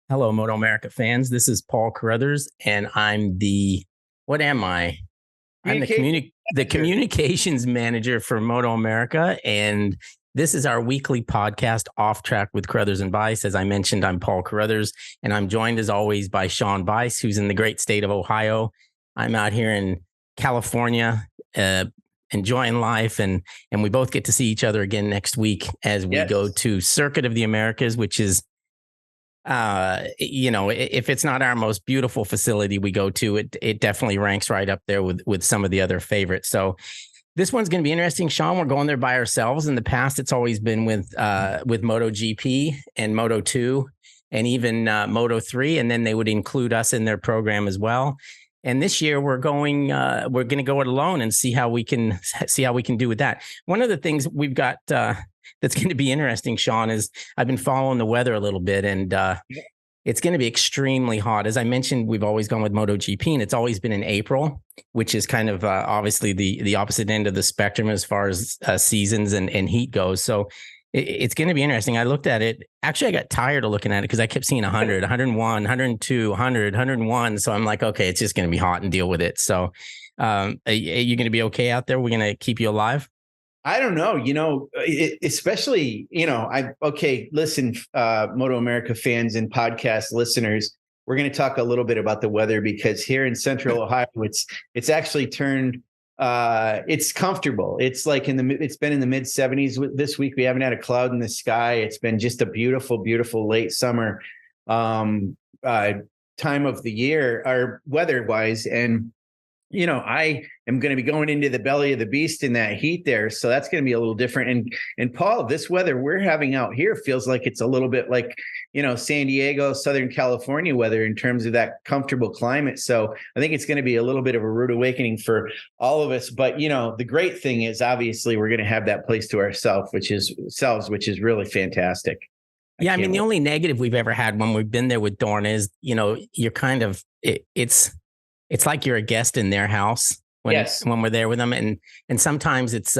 Hello, MotoAmerica fans. This is Paul Carruthers, and what am I? I'm the communications manager for MotoAmerica, and this is our weekly podcast, Off Track with Carruthers and Bice. As I mentioned, I'm Paul Carruthers, and I'm joined as always by Sean Bice, who's in the great state of Ohio. I'm out here in California, enjoying life, and we both get to see each other again next week as we go to Circuit of the Americas, which is if it's not our most beautiful facility we go to, it definitely ranks right up there with some of the other favorites. So this one's going to be interesting, Sean. We're going there by ourselves. In the past, it's always been with MotoGP and Moto2 and even Moto3, and then they would include us in their program as well. And this year we're going to go it alone and see how we can do with that. One of the things we've got that's going to be interesting, Sean, is I've been following the weather a little bit, and it's going to be extremely hot. As I mentioned, we've always gone with MotoGP, and it's always been in April, which is kind of obviously the opposite end of the spectrum as far as seasons and heat goes. So it's going to be interesting. I looked at it. Actually, I got tired of looking at it because I kept seeing 100, 101, 102, 100, 101. So I'm like, okay, it's just going to be hot and deal with it. So are you going to be okay out there? We're going to keep you alive? I don't know, especially, listen, MotoAmerica fans and podcast listeners, we're going to talk a little bit about the weather because here in Central Ohio, it's actually turned, it's comfortable. It's like it's been in the mid 70s this week. We haven't had a cloud in the sky. It's been just a beautiful, beautiful late summer time of the year, or weather wise. And I am going to be going into the belly of the beast in that heat there. So that's going to be a little different. And Paul, this weather we're having out here feels like it's a little bit like, San Diego, Southern California weather in terms of that comfortable climate. So I think it's going to be a little bit of a rude awakening for all of us. But, the great thing is obviously we're going to have that place to ourselves, which is really fantastic. Yeah. I mean, the only negative we've ever had when we've been there with Dorn is, you're kind of, it's like you're a guest in their house when we're there with them. And sometimes it's,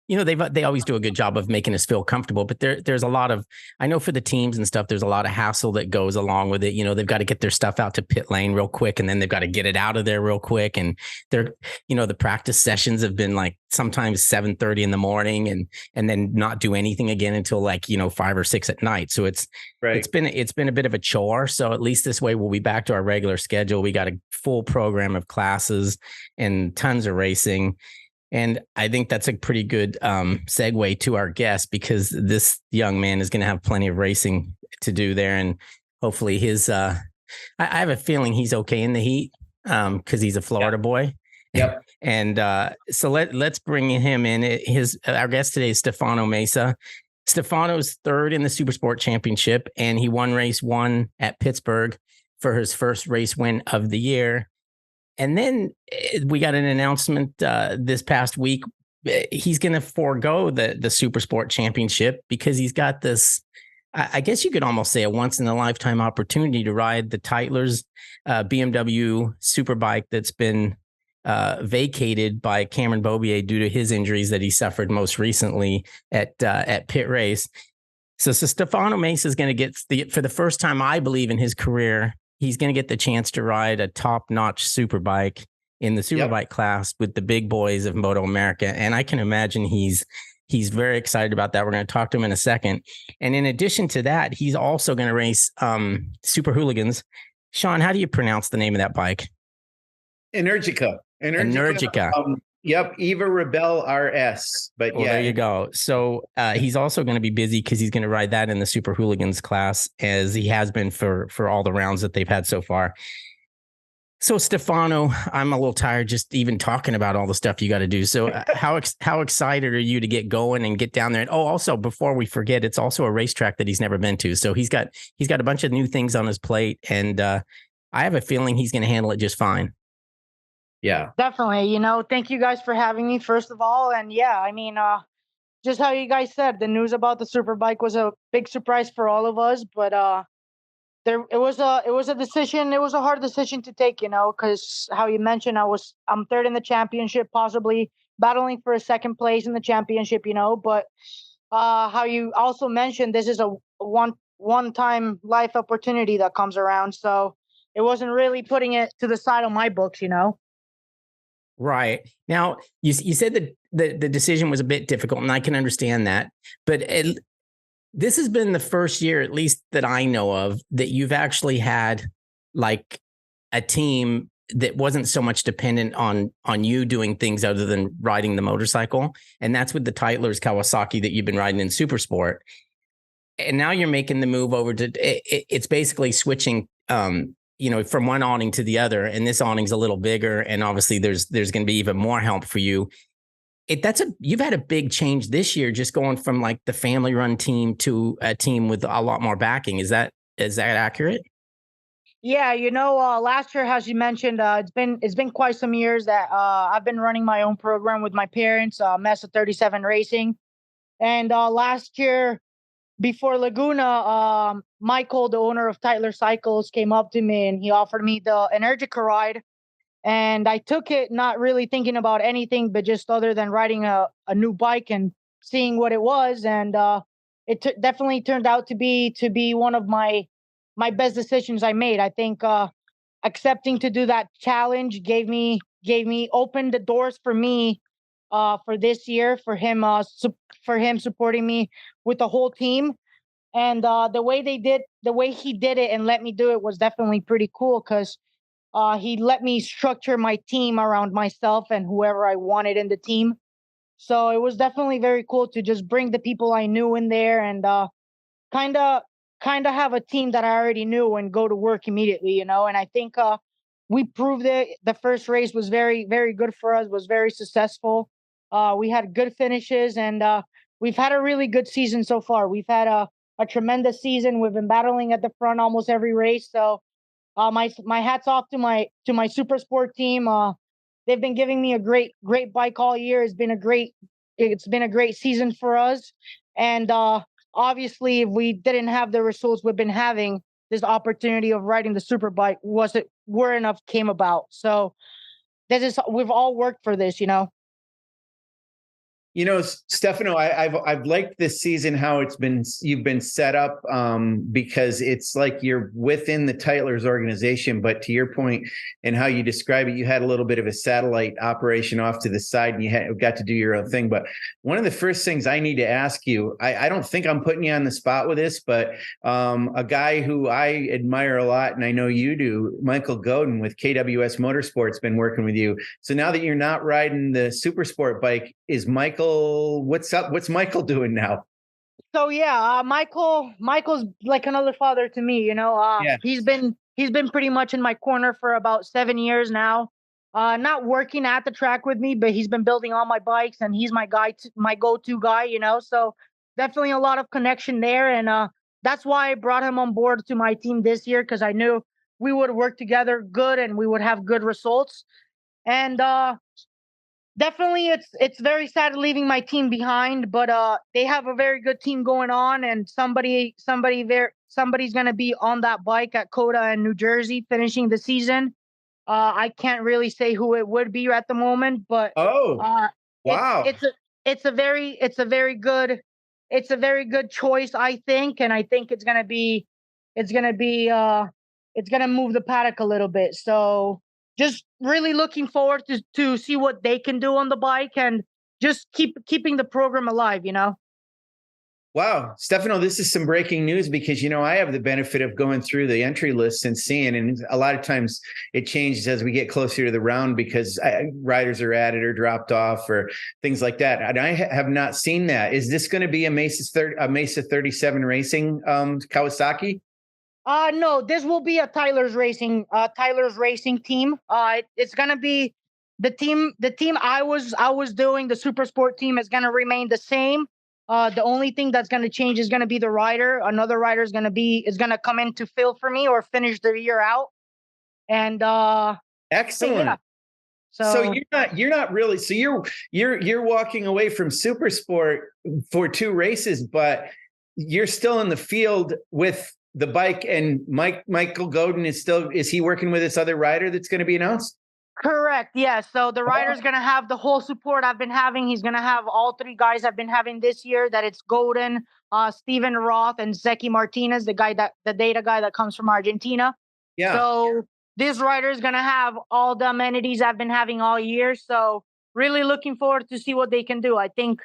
they always do a good job of making us feel comfortable, but there's a lot of, I know for the teams and stuff, there's a lot of hassle that goes along with it. They've got to get their stuff out to pit lane real quick, and then they've got to get it out of there real quick. And the practice sessions have been like sometimes 7:30 in the morning and then not do anything again until like, 5 or 6 at night. So it's been a bit of a chore. So at least this way we'll be back to our regular schedule. We got a full program of classes and tons of racing. And I think that's a pretty good segue to our guest, because this young man is going to have plenty of racing to do there. And hopefully I have a feeling he's okay in the heat because he's a Florida boy. Yep. And so let's bring him in. Our guest today is Stefano Mesa. Stefano's third in the Supersport Championship, and he won race 1 at Pittsburgh for his first race win of the year. And then we got an announcement this past week. He's going to forego the Supersport Championship because he's got this, I guess you could almost say, a once in a lifetime opportunity to ride the Tytlers BMW Superbike that's been vacated by Cameron Beaubier due to his injuries that he suffered most recently at pit race. So Stefano Mesa is going to get for the first time, I believe, in his career, he's going to get the chance to ride a top-notch superbike in the superbike class with the big boys of MotoAmerica. And I can imagine he's very excited about that. We're going to talk to him in a second. And in addition to that, he's also going to race Super Hooligans. Sean, how do you pronounce the name of that bike? Energica. Eva Rebel RS. But there you go. So he's also going to be busy because he's going to ride that in the Super Hooligans class, as he has been for all the rounds that they've had so far. So Stefano, I'm a little tired just even talking about all the stuff you got to do. So how excited are you to get going and get down there? And also, before we forget, it's also a racetrack that he's never been to. So he's got a bunch of new things on his plate, and I have a feeling he's going to handle it just fine. Yeah, definitely. Thank you guys for having me, first of all. And yeah, I mean, just how you guys said, the news about the Superbike was a big surprise for all of us. But it was a decision. It was a hard decision to take, because how you mentioned, I'm third in the championship, possibly battling for a second place in the championship, But how you also mentioned, this is a one-time life opportunity that comes around. So it wasn't really putting it to the side on my books, you know? Right. Now, you said that the decision was a bit difficult, and I can understand that. But this has been the first year, at least that I know of, that you've actually had like a team that wasn't so much dependent on you doing things other than riding the motorcycle. And that's with the Tytlers Kawasaki that you've been riding in Supersport. And now you're making the move over to, it's basically switching, from one awning to the other. And this awning's a little bigger. And obviously there's going to be even more help for you. You've had a big change this year, just going from like the family run team to a team with a lot more backing. Is that accurate? Yeah, last year, as you mentioned, it's been quite some years that I've been running my own program with my parents, Mesa 37 Racing. And last year, before Laguna, Michael, the owner of Tytler Cycles, came up to me and he offered me the Energica ride. And I took it not really thinking about anything, but just other than riding a new bike and seeing what it was. And it definitely turned out to be one of my best decisions I made. I think accepting to do that challenge opened the doors for me for this year, for him supporting me with the whole team. And the way he did it and let me do it was definitely pretty cool, because he let me structure my team around myself and whoever I wanted in the team. So it was definitely very cool to just bring the people I knew in there and kind of have a team that I already knew and go to work immediately, And I think we proved it. The first race was very, very good for us, was very successful. We had good finishes, and we've had a really good season so far. We've had a tremendous season. We've been battling at the front almost every race. So my hats off to my Supersport team. They've been giving me a great bike all year. It's been a great season for us. And obviously, if we didn't have the results we've been having, this opportunity of riding the Superbike were enough came about. So we've all worked for this, Stefano, I've liked this season, how you've been set up, because it's like you're within the Tytlers organization, but to your point and how you describe it, you had a little bit of a satellite operation off to the side and you got to do your own thing. But one of the first things I need to ask you, I don't think I'm putting you on the spot with this, but a guy who I admire a lot, and I know you do, Michael Godin with KWS Motorsport's been working with you. So now that you're not riding the Supersport bike, is what's up? What's Michael doing now? So yeah, Michael's like another father to me. Yeah. He's been pretty much in my corner for about 7 years now. Not working at the track with me, but he's been building all my bikes, and he's my go-to guy. So definitely a lot of connection there, and that's why I brought him on board to my team this year, because I knew we would work together good and we would have good results. And definitely, it's very sad leaving my team behind, but they have a very good team going on, and somebody's going to be on that bike at COTA in New Jersey finishing the season. I can't really say who it would be at the moment, but wow, it's a very good choice, I think, and I think it's going to move the paddock a little bit. So just really looking forward to see what they can do on the bike and just keeping the program alive, Wow. Stefano, this is some breaking news, because, I have the benefit of going through the entry lists and seeing, and a lot of times it changes as we get closer to the round because riders are added or dropped off or things like that. And I have not seen that. Is this going to be a Mesa 37 Racing Kawasaki? No, this will be a Tytlers Racing team. It's gonna be the team I was doing. The Supersport team is gonna remain the same. The only thing that's gonna change is gonna be the rider. Another rider is gonna come in to fill for me or finish the year out. And excellent. Yeah. So you're not really. So you're walking away from Supersport for 2 races, but you're still in the field with the bike, and Michael Godin is he working with this other rider that's going to be announced? Correct. Yeah. So the rider's going to have the whole support I've been having. He's going to have all three guys I've been having this year. That it's Golden, Steven Roth, and Zeki Martinez, the data guy that comes from Argentina. Yeah. So this rider is going to have all the amenities I've been having all year. So really looking forward to see what they can do. I think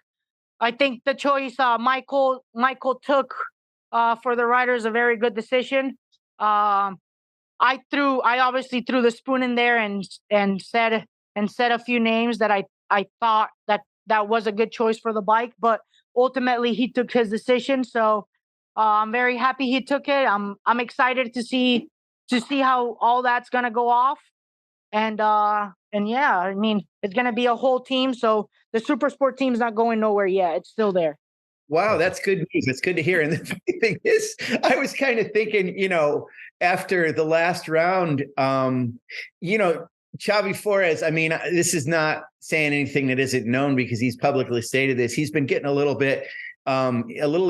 the choice Michael took for the rider is a very good decision. I obviously threw the spoon in there and said a few names that I thought that was a good choice for the bike, but ultimately he took his decision. So I'm very happy he took it. I'm excited to see how all that's gonna go off. And yeah, I mean, it's gonna be a whole team. So the Supersport team's not going nowhere yet. It's still there. Wow, that's good news. That's good to hear. And the funny thing is, I was kind of thinking, after the last round, Xavi Flores, I mean, this is not saying anything that isn't known because he's publicly stated this. He's been getting a little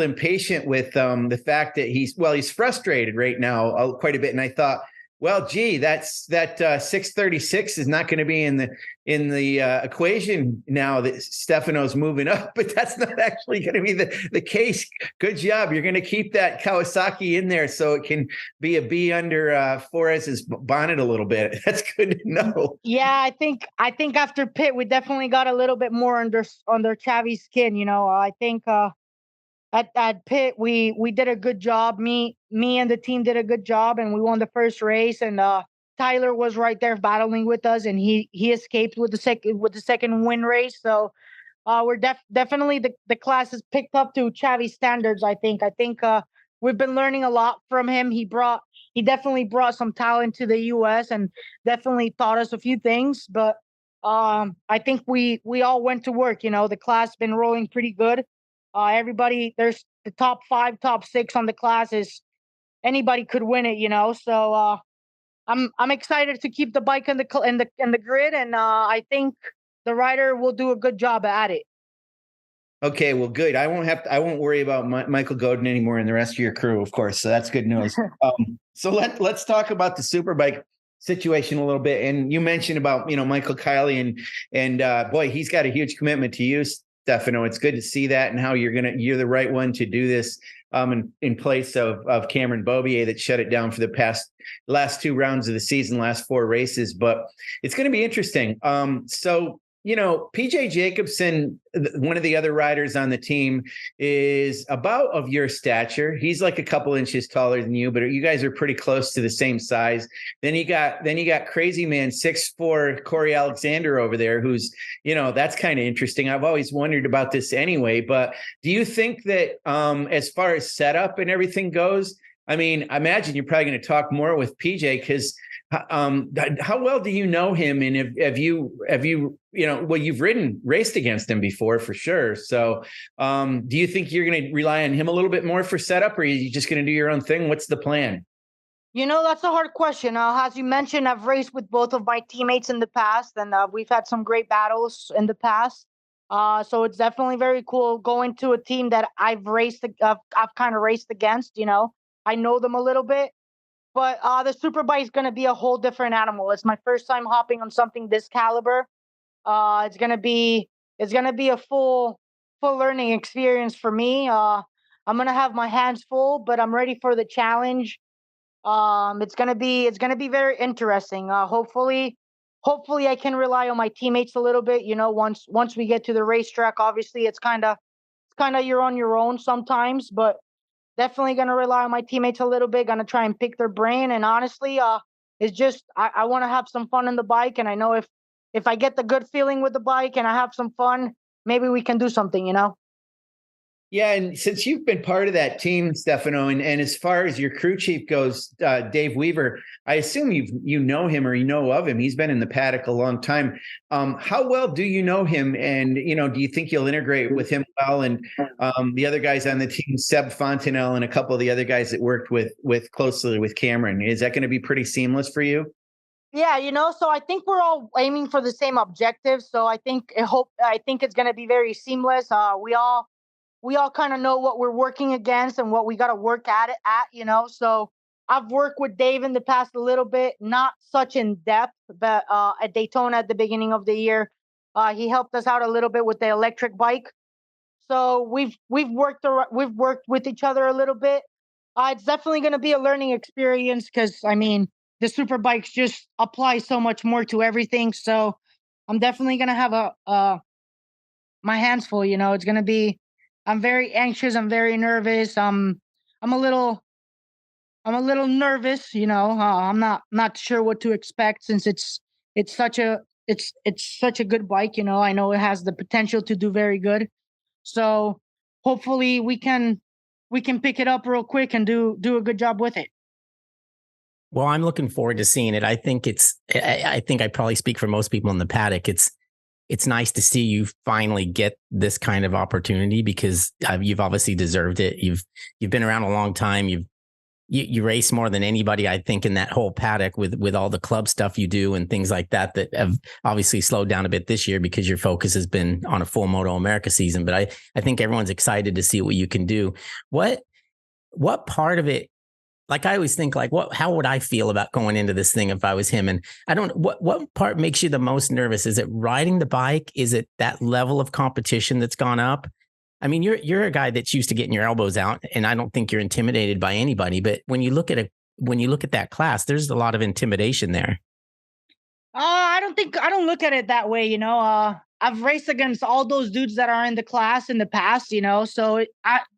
impatient with the fact that he's frustrated right now quite a bit. And I thought, well, gee, that 636 is not going to be in the equation now that Stefano's moving up, but that's not actually going to be the case. Good job. You're going to keep that Kawasaki in there so it can be a B under Flores' bonnet a little bit. That's good to know. Yeah, I think after Pitt, we definitely got a little bit more under Xavi's skin. I think at Pitt, we did a good job. Me and the team did a good job, and we won the first race. And Tyler was right there battling with us, and he escaped with the second win race. So we're definitely the class is picked up to Xavi's standards. I think we've been learning a lot from him. He definitely brought some talent to the U.S. and definitely taught us a few things. But I think we all went to work. The class been rolling pretty good. Everybody, there's the top 5, top 6 on the class is anybody could win it, So I'm excited to keep the bike in the grid, and I think the rider will do a good job at it. Okay, well, good. I won't worry about Michael Godin anymore and the rest of your crew, of course. So that's good news. So let's talk about the Superbike situation a little bit. And you mentioned about Michael Kiley and boy, he's got a huge commitment to you, Stefano. It's good to see that and how you're the right one to do this in place of Cameron Beaubier that shut it down for the last 2 rounds of the season, last 4 races. But it's going to be interesting. So PJ Jacobson, one of the other riders on the team, is about of your stature. He's like a couple inches taller than you, but you guys are pretty close to the same size. Then you got crazy man 6'4" Corey Alexander over there, who's that's kind of interesting. I've always wondered about this anyway. But do you think that as far as setup and everything goes, I mean, I imagine you're probably going to talk more with PJ because how well do you know him? And have you you've raced against him before for sure. So do you think you're going to rely on him a little bit more for setup, or are you just going to do your own thing? What's the plan? That's a hard question. As you mentioned, I've raced with both of my teammates in the past, and we've had some great battles in the past. So it's definitely very cool going to a team that I've kind of raced against. I know them a little bit. But the Superbike is going to be a whole different animal. It's my first time hopping on something this caliber. It's going to be a full learning experience for me. I'm going to have my hands full, but I'm ready for the challenge. It's going to be very interesting. Hopefully I can rely on my teammates a little bit. Once we get to the racetrack, obviously it's kind of you're on your own sometimes, but definitely going to rely on my teammates a little bit, going to try and pick their brain. And honestly, it's just, I want to have some fun on the bike. And I know if I get the good feeling with the bike and I have some fun, maybe we can do something, Yeah, and since you've been part of that team, Stefano, and as far as your crew chief goes, Dave Weaver, I assume you know him or you know of him. He's been in the paddock a long time. How well do you know him? And do you think you'll integrate with him well? And the other guys on the team, Seb Fontenelle, and a couple of the other guys that worked with closely with Cameron, is that going to be pretty seamless for you? Yeah, so I think we're all aiming for the same objective. So I think it's going to be very seamless. We all kind of know what we're working against and what we got to work at. So I've worked with Dave in the past a little bit, not such in depth, but at Daytona at the beginning of the year, he helped us out a little bit with the electric bike. So we've worked with each other a little bit. It's definitely going to be a learning experience because I mean the super bikes just apply so much more to everything. So I'm definitely going to have my hands full. You know, it's going to be. I'm very anxious. I'm very nervous. I'm a little nervous. You know, I'm not sure what to expect since it's such a it's such a good bike. You know, I know it has the potential to do very good. So hopefully we can pick it up real quick and do a good job with it. Well, I'm looking forward to seeing it. I think I think I probably speak for most people in the paddock. It's nice to see you finally get this kind of opportunity because you've obviously deserved it. You've been around a long time. You race more than anybody, I think, in that whole paddock with all the club stuff you do and things like that have obviously slowed down a bit this year because your focus has been on a full MotoAmerica season. But I think everyone's excited to see what you can do. What part of it, like I always think like, how would I feel about going into this thing if I was him? And I don't, what part makes you the most nervous? Is it riding the bike? Is it that level of competition that's gone up? I mean, you're a guy that's used to getting your elbows out, and I don't think you're intimidated by anybody. But when you look at that class, there's a lot of intimidation there. I don't look at it that way. You know, I've raced against all those dudes that are in the class in the past. You know, so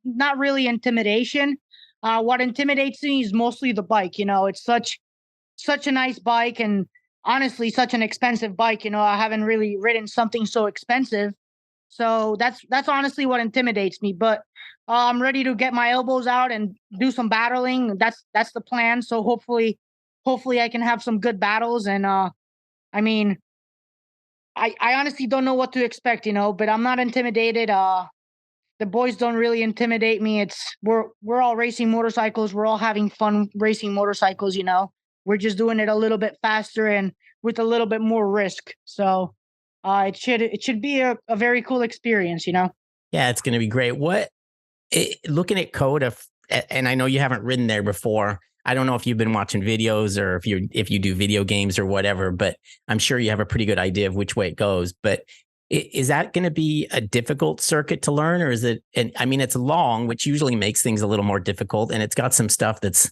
not really intimidation. What intimidates me is mostly the bike. You know, it's such a nice bike, and honestly, such an expensive bike. You know, I haven't really ridden something so expensive. So that's honestly what intimidates me. But I'm ready to get my elbows out and do some battling. That's the plan. So hopefully I can have some good battles. And I mean, I honestly don't know what to expect, you know, but I'm not intimidated. The boys don't really intimidate me. We're all racing motorcycles. We're all having fun racing motorcycles, you know. We're just doing it a little bit faster and with a little bit more risk. So it should be a very cool experience, you know? Yeah, it's going to be great. Looking at COTA, and I know you haven't ridden there before. I don't know if you've been watching videos or if you do video games or whatever, but I'm sure you have a pretty good idea of which way it goes. But is that going to be a difficult circuit to learn, or is it? And I mean, it's long, which usually makes things a little more difficult, and it's got some stuff that's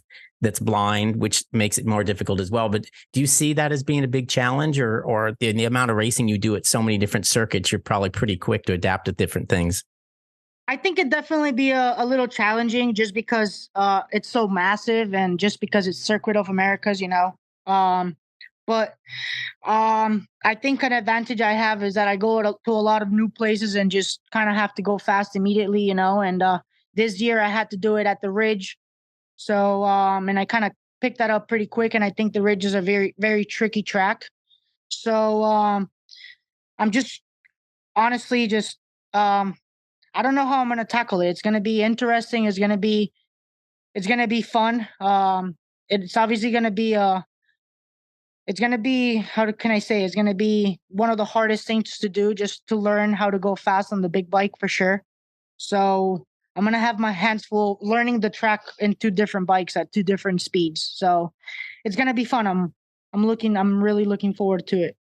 blind, which makes it more difficult as well. But do you see that as being a big challenge, or the amount of racing you do at so many different circuits, you're probably pretty quick to adapt to different things? I think it'd definitely be a little challenging just because it's so massive and just because it's Circuit of Americas, you know. But I think an advantage I have is that I go to a lot of new places and just kind of have to go fast immediately, you know. And this year I had to do it at the Ridge. So, and I kind of picked that up pretty quick. And I think the Ridge is a very, very tricky track. So I'm just honestly just I don't know how I'm going to tackle it. It's going to be interesting. It's going to be fun. It's obviously going to be it's going to be, how can I say, it's going to be one of the hardest things to do, just to learn how to go fast on the big bike for sure. So I'm going to have my hands full learning the track in two different bikes at two different speeds. So it's going to be fun. I'm really looking forward to it.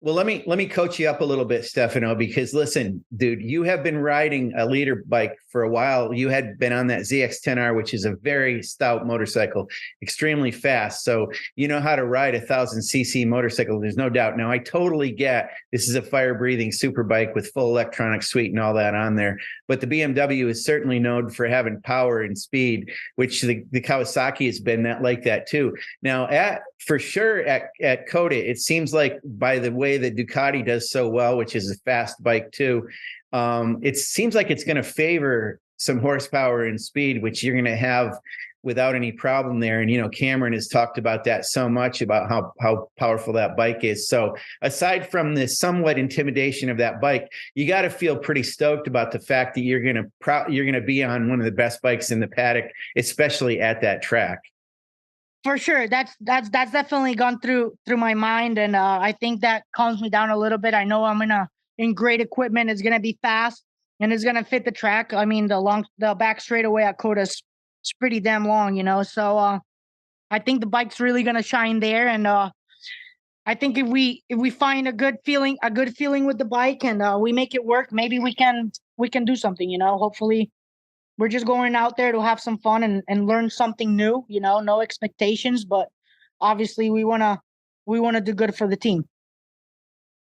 Well, let me coach you up a little bit, Stefano, because listen, dude, you have been riding a leader bike for a while. You had been on that ZX-10R, which is a very stout motorcycle, extremely fast. So you know how to ride 1,000cc motorcycle. There's no doubt. Now, I totally get this is a fire-breathing super bike with full electronic suite and all that on there. But the BMW is certainly known for having power and speed, which the Kawasaki has been like that too. Now, for sure at COTA, it seems like by the way that Ducati does so well, which is a fast bike too, it seems like it's going to favor some horsepower and speed, which you're going to have without any problem there. And, you know, Cameron has talked about that so much, about how powerful that bike is. So aside from the somewhat intimidation of that bike, you got to feel pretty stoked about the fact that you're going to be on one of the best bikes in the paddock, especially at that track. For sure. That's definitely gone through my mind. And I think that calms me down a little bit. I know I'm in great equipment. It's going to be fast and it's going to fit the track. I mean, the back straightaway at COTA is it's pretty damn long, So I think the bike's really gonna shine there, and I think if we find a good feeling with the bike, and we make it work, maybe we can do something. Hopefully, we're just going out there to have some fun and learn something new. No expectations, but obviously we wanna do good for the team.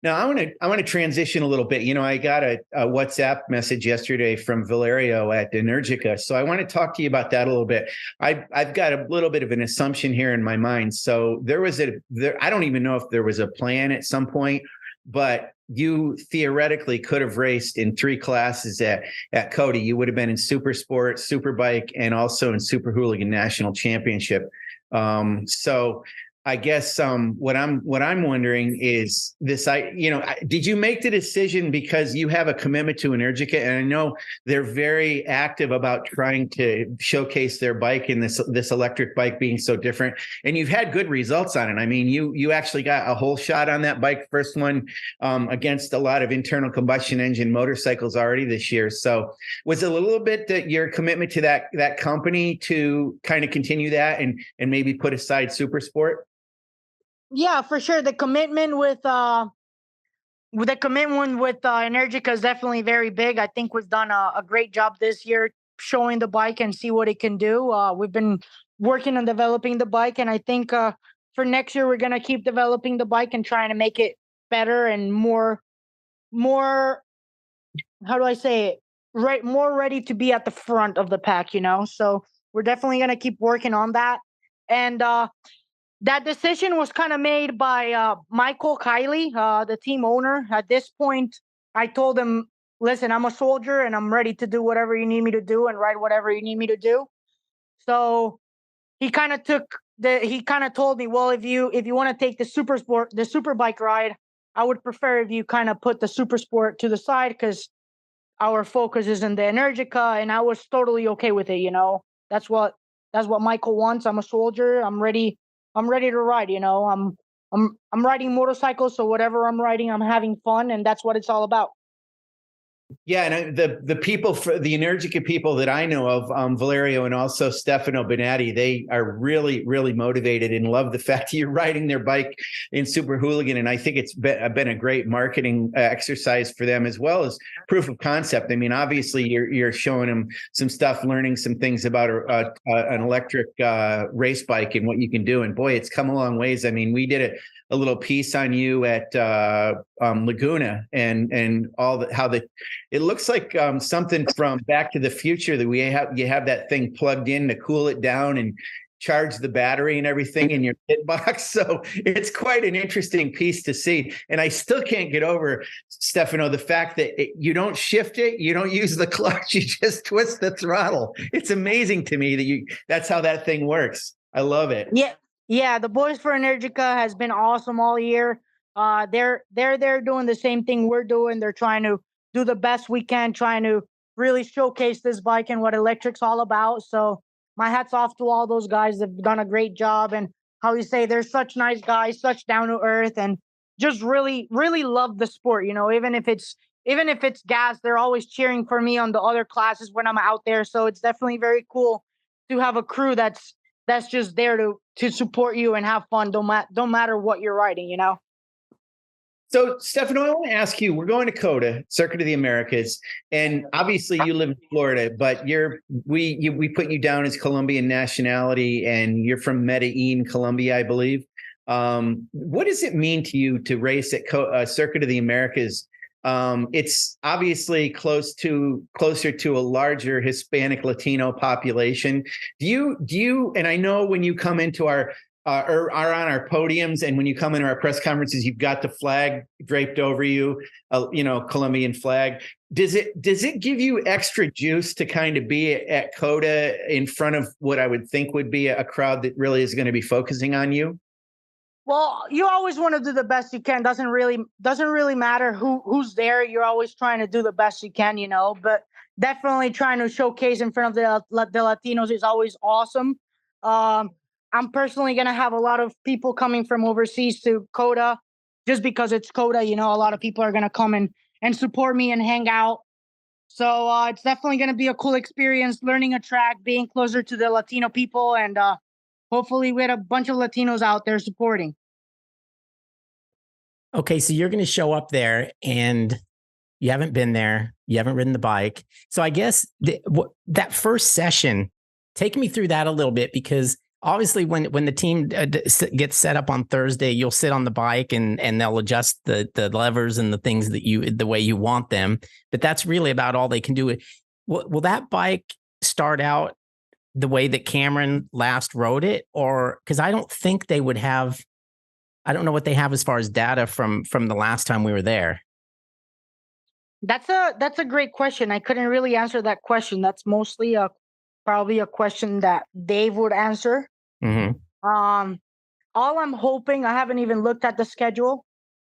Now I want to transition a little bit. I got a WhatsApp message yesterday from Valerio at Energica, so I want to talk to you about that a little bit. I've got a little bit of an assumption here in my mind. So I don't even know if there was a plan at some point, but you theoretically could have raced in 3 classes at COTA. You would have been in Supersport, Superbike, and also in Super Hooligan National Championship. So I guess what I'm wondering is this. Did you make the decision because you have a commitment to Energica, and I know they're very active about trying to showcase their bike and this electric bike being so different, and you've had good results on it. I mean, you actually got a whole shot on that bike, first one against a lot of internal combustion engine motorcycles already this year. So was it a little bit that your commitment to that company to kind of continue that and maybe put aside Supersport? Yeah, for sure. The commitment with Energica is definitely very big. I think we've done a great job this year showing the bike and see what it can do. We've been working on developing the bike, and I think for next year we're gonna keep developing the bike and trying to make it better and more. How do I say it? Right, more ready to be at the front of the pack. So we're definitely gonna keep working on that, and that decision was kind of made by Michael Kiley, the team owner. At this point, I told him, listen, I'm a soldier and I'm ready to do whatever you need me to do and ride whatever you need me to do. So he kind of told me, well, if you want to take the Superbike ride, I would prefer if you kind of put the Supersport to the side because our focus is in the Energica, and I was totally okay with it. That's what Michael wants. I'm a soldier. I'm ready to ride. I'm riding motorcycles, so whatever I'm riding, I'm having fun, and that's what it's all about. Yeah, and the people, for the Energica people that I know of, Valerio and also Stefano Bonatti, they are really, really motivated and love the fact that you're riding their bike in Super Hooligan. And I think it's been a great marketing exercise for them, as well as proof of concept. I mean, obviously, you're showing them some stuff, learning some things about an electric race bike and what you can do. And boy, it's come a long ways. I mean, we did a little piece on you at Laguna and all it looks like something from Back to the Future that you have that thing plugged in to cool it down and charge the battery and everything in your pit box. So it's quite an interesting piece to see. And I still can't get over, Stefano, the fact that you don't shift it, you don't use the clutch, you just twist the throttle. It's amazing to me that that's how that thing works. I love it. Yeah, the boys for Energica has been awesome all year. They're doing the same thing we're doing. They're trying to do the best we can, trying to really showcase this bike and what electric's all about. So my hat's off to all those guys. They've done a great job. And how you say, they're such nice guys, such down to earth, and just really, really love the sport. Even if it's gas, they're always cheering for me on the other classes when I'm out there. So it's definitely very cool to have a crew that's just there to support you and have fun. Don't matter what you're riding, So, Stefano, I want to ask you, we're going to COTA, Circuit of the Americas, and obviously you live in Florida, but we put you down as Colombian nationality, and you're from Medellin, Colombia, I believe. What does it mean to you to race at Circuit of the Americas? It's obviously closer to a larger Hispanic Latino population. Do you, and I know when you come into our or are on our podiums, and when you come into our press conferences, you've got the flag draped over you, Colombian flag. Does it give you extra juice to kind of be at COTA in front of what I would think would be a crowd that really is going to be focusing on you? Well, you always want to do the best you can. Doesn't really matter who's there. You're always trying to do the best you can, but definitely trying to showcase in front of the Latinos is always awesome. I'm personally going to have a lot of people coming from overseas to COTA just because it's COTA. A lot of people are going to come and support me and hang out. So it's definitely going to be a cool experience, learning a track, being closer to the Latino people, and hopefully we had a bunch of Latinos out there supporting. Okay, so you're going to show up there and you haven't been there. You haven't ridden the bike. So I guess that first session, take me through that a little bit, because obviously when the team gets set up on Thursday, you'll sit on the bike and they'll adjust the levers and the things the way you want them. But that's really about all they can do. Will that bike start out the way that Cameron last rode it? Or because I don't think they would have, I don't know what they have as far as data from the last time we were there. That's a great question. I couldn't really answer that question. That's mostly probably a question that Dave would answer. Mm-hmm. All I'm hoping, I haven't even looked at the schedule,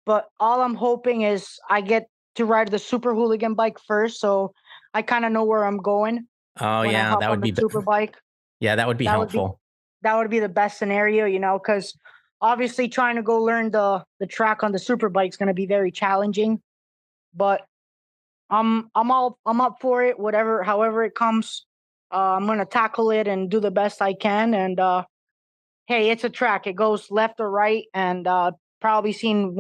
but all I'm hoping is I get to ride the Super Hooligan bike first, so I kind of know where I'm going. Oh yeah, that would be Superbike. Yeah, that would be helpful. That would be the best scenario, because obviously trying to go learn the track on the Superbike is going to be very challenging, but I'm up for it. However it comes, I'm going to tackle it and do the best I can. And hey, it's a track. It goes left or right, and probably seen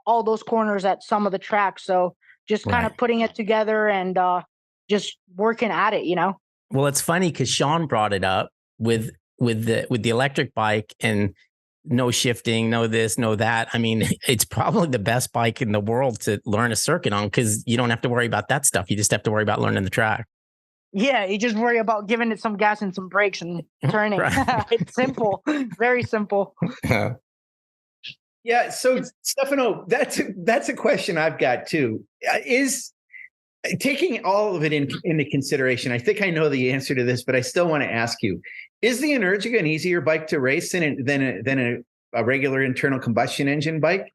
all those corners at some of the tracks. So just kind of putting it together and just working at it, Well, it's funny because Sean brought it up with the electric bike and no shifting, no this, no that. I mean, it's probably the best bike in the world to learn a circuit on, because you don't have to worry about that stuff. You just have to worry about learning the track. Yeah, you just worry about giving it some gas and some brakes and turning. It's simple, very simple. Yeah. So, Stefano, that's a question I've got too. Is taking all of it into consideration, I think I know the answer to this, but I still want to ask you: is the Energica an easier bike to race than a regular internal combustion engine bike?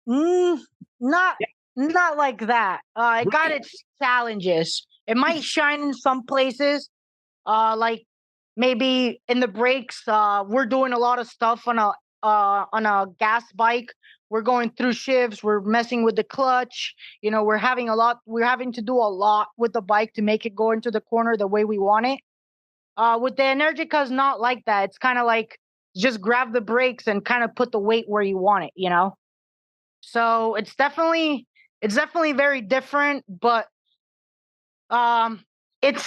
Not like that. It got its challenges. It might shine in some places, like maybe in the brakes. We're doing a lot of stuff on a gas bike. We're going through shifts. We're messing with the clutch. We're having to do a lot with the bike to make it go into the corner the way we want it. With the Energica, is not like that. It's kind of like just grab the brakes and kind of put the weight where you want it, So it's definitely very different, but it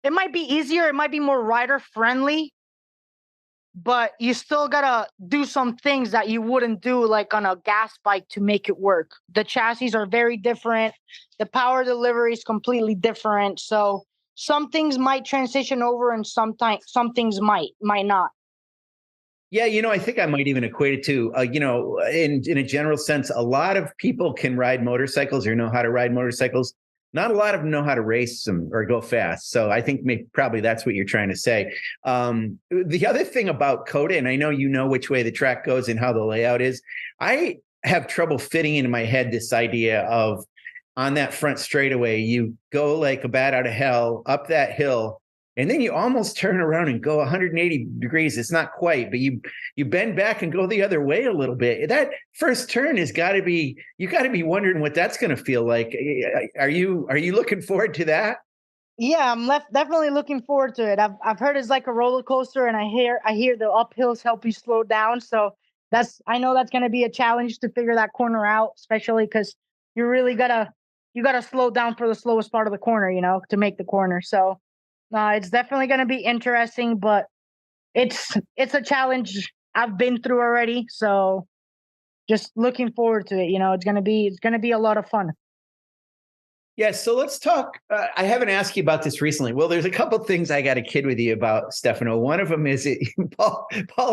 might be easier. It might be more rider friendly, but you still gotta do some things that you wouldn't do like on a gas bike to make it work. The chassis are very different. The power delivery is completely different. So some things might transition over and some things might not. Yeah, I think I might even equate it to, in a general sense, a lot of people can ride motorcycles or know how to ride motorcycles. Not a lot of them know how to race them or go fast. So I think probably that's what you're trying to say. The other thing about COTA, and I know you know which way the track goes and how the layout is, I have trouble fitting into my head this idea of on that front straightaway, you go like a bat out of hell up that hill, and then you almost turn around and go 180 degrees. It's not quite, but you bend back and go the other way a little bit. That first turn you got to be wondering what that's going to feel like. Are you looking forward to that? Yeah, I'm definitely looking forward to it. I've heard it's like a roller coaster, and I hear the uphills help you slow down. So I know that's going to be a challenge to figure that corner out, especially because you really gotta slow down for the slowest part of the corner, to make the corner. So it's definitely going to be interesting, but it's a challenge I've been through already. So just looking forward to it. It's going to be a lot of fun. Yeah, so let's talk. I haven't asked you about this recently. Well, there's a couple of things I got to kid with you about, Stefano. One of them is Paul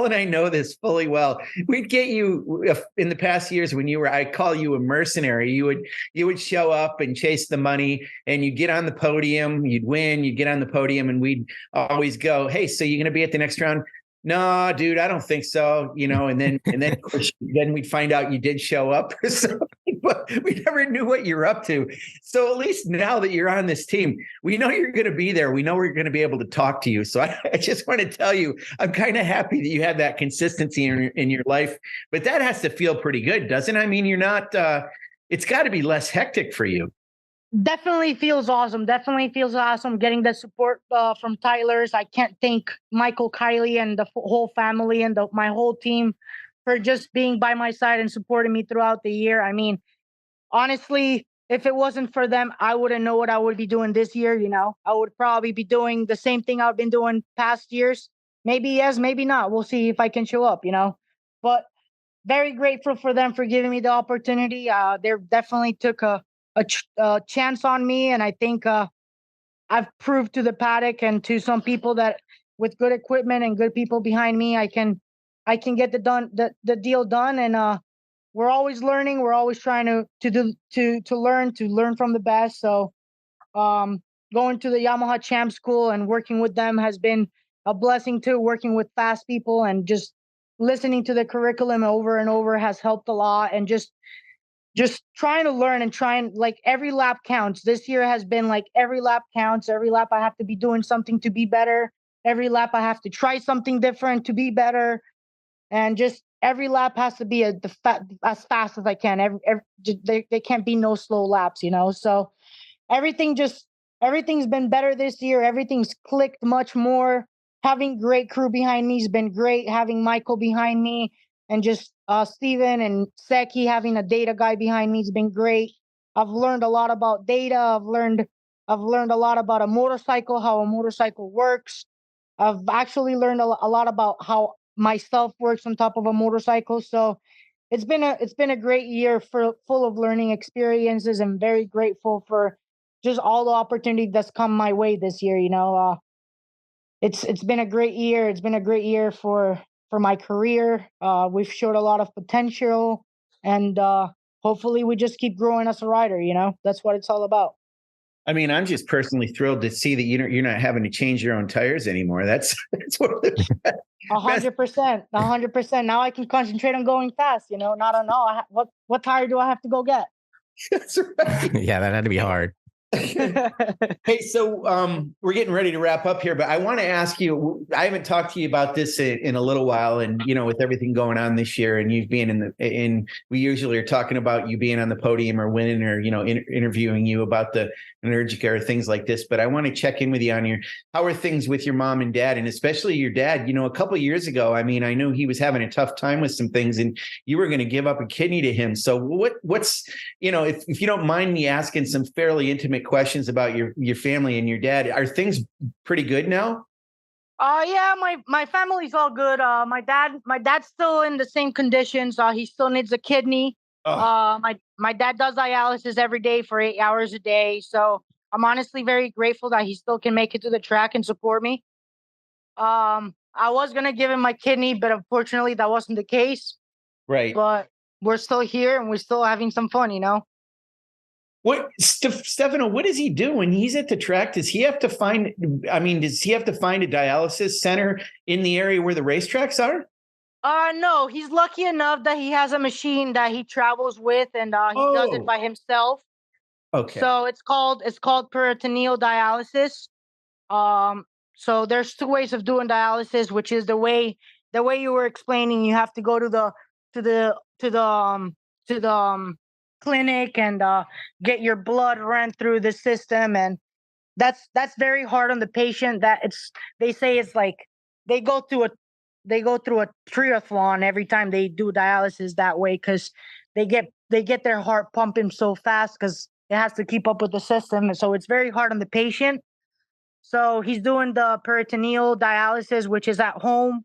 and I know this fully well. We'd get you in the past years when I call you a mercenary. You would show up and chase the money, and you'd get on the podium. You'd win. You'd get on the podium, and we'd always go, "Hey, so you going to be at the next round?" No, dude, I don't think so. And then then we'd find out you did show up or something, but we never knew what you're up to. So at least now that you're on this team, we know you're going to be there. We know we're going to be able to talk to you. So I just want to tell you, I'm kind of happy that you have that consistency in your life, but that has to feel pretty good, doesn't it? I mean, you're not it's got to be less hectic for you. Definitely feels awesome. Definitely feels awesome getting the support from Tytlers. I can't thank Michael, Kylie, and the whole family and my whole team for just being by my side and supporting me throughout the year. I mean, honestly, if it wasn't for them, I wouldn't know what I would be doing this year. I would probably be doing the same thing I've been doing past years. Maybe yes, maybe not. We'll see if I can show up, but very grateful for them for giving me the opportunity. They definitely took a chance on me. And I think I've proved to the paddock and to some people that with good equipment and good people behind me, I can get the deal done. And we're always learning. We're always trying to learn from the best. So going to the Yamaha Champ School and working with them has been a blessing too. Working with fast people and just listening to the curriculum over and over has helped a lot. And just trying to learn and like every lap counts. This year has been like every lap counts. Every lap I have to be doing something to be better. Every lap I have to try something different to be better. And just every lap has to be as fast as I can. There can't be no slow laps, So everything's been better this year. Everything's clicked much more. Having great crew behind me has been great. Having Michael behind me and just Steven and Seki having a data guy behind me has been great. I've learned a lot about data. I've learned a lot about a motorcycle, how a motorcycle works. I've actually learned a lot about how myself works on top of a motorcycle. So it's been a great year full of learning experiences, and very grateful for just all the opportunity that's come my way this year. It's been a great year. It's been a great year for my career. We've showed a lot of potential, and hopefully we just keep growing as a rider. That's what it's all about. I mean, I'm just personally thrilled to see that you're not having to change your own tires anymore. That's one of the 100%. 100%. Now I can concentrate on going fast. Not on what tire do I have to go get? That's right. Yeah, that had to be hard. Hey, so we're getting ready to wrap up here, but I want to ask you, I haven't talked to you about this in a little while, and with everything going on this year, and you've been we usually are talking about you being on the podium or winning, or interviewing you about the Energica or things like this. But I want to check in with you on how are things with your mom and dad, and especially your dad. A couple of years ago, I mean, I know he was having a tough time with some things, and you were going to give up a kidney to him. So what's if you don't mind me asking some fairly intimate questions about your family and your dad, are things pretty good now? Yeah, my family's all good. My dad's still in the same conditions. He still needs a kidney. Oh. My dad does dialysis every day for 8 hours a day. So I'm honestly very grateful that he still can make it to the track and support me. I was gonna give him my kidney, but unfortunately that wasn't the case. Right. But we're still here and we're still having some fun, What, Stefano, what does he do when he's at the track? Does he have to find a dialysis center in the area where the racetracks are? No, he's lucky enough that he has a machine that he travels with, and he does it by himself. Okay. So it's called peritoneal dialysis. So there's two ways of doing dialysis, which is the way you were explaining. You have to go to the clinic and get your blood ran through the system, and that's very hard on the patient. They say it's like they go through a triathlon every time they do dialysis that way, because they get their heart pumping so fast because it has to keep up with the system, and so it's very hard on the patient. So he's doing the peritoneal dialysis, which is at home.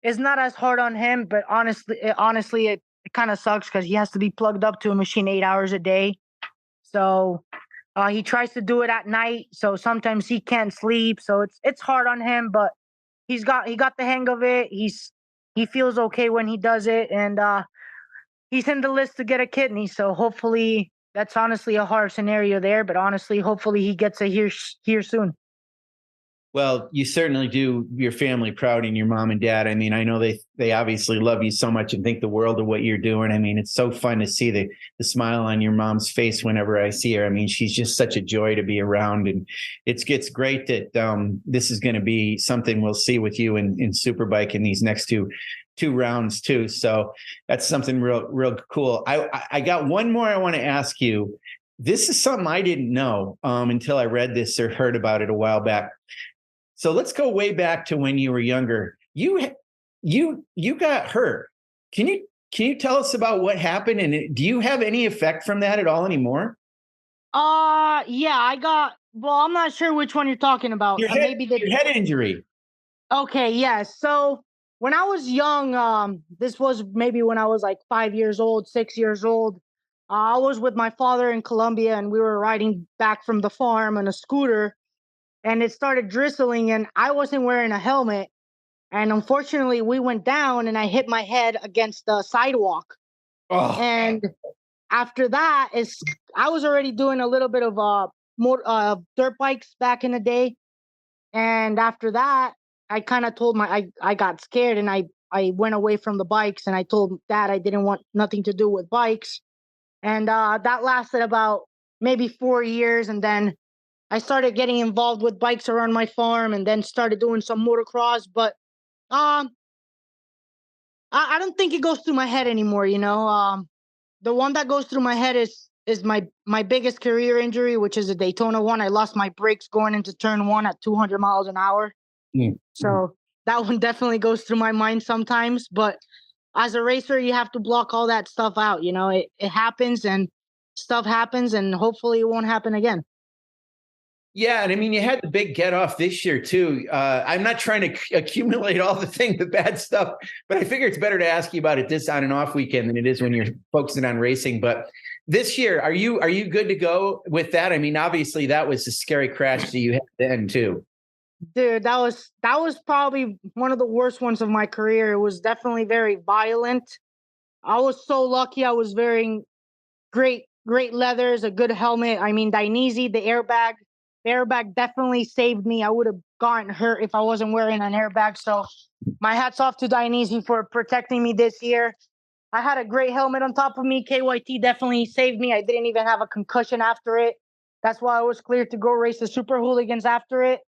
It's not as hard on him, but honestly, it kind of sucks because he has to be plugged up to a machine 8 hours a day. So he tries to do it at night, so sometimes he can't sleep. So it's hard on him, but he got the hang of it. He feels okay when he does it, and he's in the list to get a kidney. So hopefully, that's honestly a hard scenario there, but honestly, hopefully he gets it here soon. Well, you certainly do your family proud, and your mom and dad. I mean, I know they obviously love you so much and think the world of what you're doing. I mean, it's so fun to see the smile on your mom's face whenever I see her. I mean, she's just such a joy to be around, and it's great that this is going to be something we'll see with you in Superbike in these next two 2 rounds too. So that's something real cool. I got one more I want to ask you. This is something I didn't know until I read this or heard about it a while back. So let's go way back to when you were younger. You got hurt. Can you tell us about what happened? And do you have any effect from that at all anymore? Yeah, well, I'm not sure which one you're talking about. Your head injury. Okay, yes. So when I was young, this was maybe when I was like 5 years old, 6 years old. I was with my father in Colombia, and we were riding back from the farm on a scooter, and it started drizzling, and I wasn't wearing a helmet. And unfortunately, we went down, and I hit my head against the sidewalk. Oh. And after that, I was already doing a little bit of dirt bikes back in the day. And after that, I kind of told I got scared, and I went away from the bikes, and I told Dad I didn't want nothing to do with bikes. And that lasted about maybe 4 years. And then I started getting involved with bikes around my farm, and then started doing some motocross. But I don't think it goes through my head anymore. The one that goes through my head is my biggest career injury, which is a Daytona one. I lost my brakes going into turn 1 at 200 miles an hour. Mm-hmm. So that one definitely goes through my mind sometimes. But as a racer, you have to block all that stuff out. It happens, and stuff happens, and hopefully it won't happen again. Yeah, and I mean, you had the big get off this year too. I'm not trying to accumulate all the bad stuff, but I figure it's better to ask you about it this on and off weekend than it is when you're focusing on racing. But this year, are you good to go with that? I mean, obviously that was a scary crash that you had then too. Dude, that was probably one of the worst ones of my career. It was definitely very violent. I was so lucky. I was wearing great leathers, a good helmet. I mean, Dainese, the airbag definitely saved me. I would have gotten hurt if I wasn't wearing an airbag. So my hat's off to Dainese for protecting me this year. I had a great helmet on top of me. KYT definitely saved me. I didn't even have a concussion after it. That's why I was cleared to go race the Super Hooligans after it.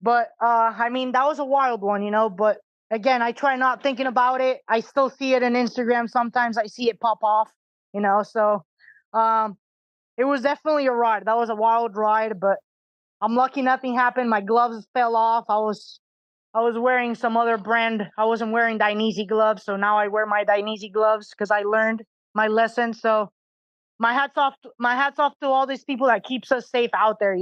But I mean, that was a wild one, but again, I try not thinking about it. I still see it on Instagram. Sometimes I see it pop off, so it was definitely a ride. That was a wild ride, but I'm lucky nothing happened. My gloves fell off. I was wearing some other brand. I wasn't wearing Dainese gloves, so now I wear my Dainese gloves because I learned my lesson. So my hat's off to all these people that keeps us safe out there.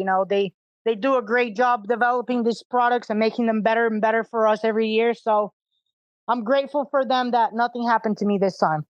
They do a great job developing these products and making them better and better for us every year. So I'm grateful for them that nothing happened to me this time.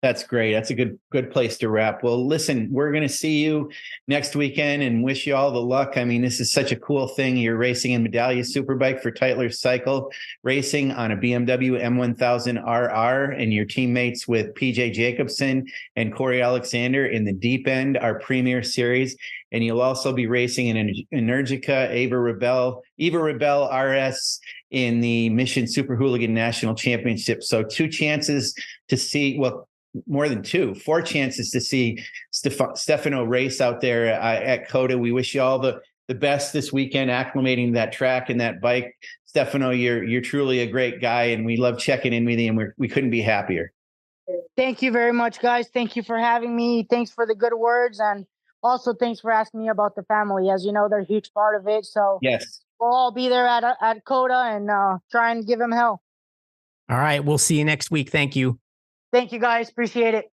That's great. That's a good place to wrap. Well, listen, we're going to see you next weekend and wish you all the luck. I mean, this is such a cool thing. You're racing in Medallia Superbike for Tytlers Cycle Racing on a BMW M1000 RR, and your teammates with PJ Jacobson and Corey Alexander in the Deep End, our premier series. And you'll also be racing in Energica, Eva Rebel RS in the Mission Super Hooligan National Championship. So 2 chances to see, well, more than 2, 4 chances to see Stefano race out there at COTA. We wish you all the best this weekend, acclimating that track and that bike. Stefano, you're truly a great guy, and we love checking in with you, and we couldn't be happier. Thank you very much, guys. Thank you for having me. Thanks for the good words, and also thanks for asking me about the family. As you know, they're a huge part of it. So yes, we'll all be there at COTA and try and give them hell. All right. We'll see you next week. Thank you. Thank you, guys. Appreciate it.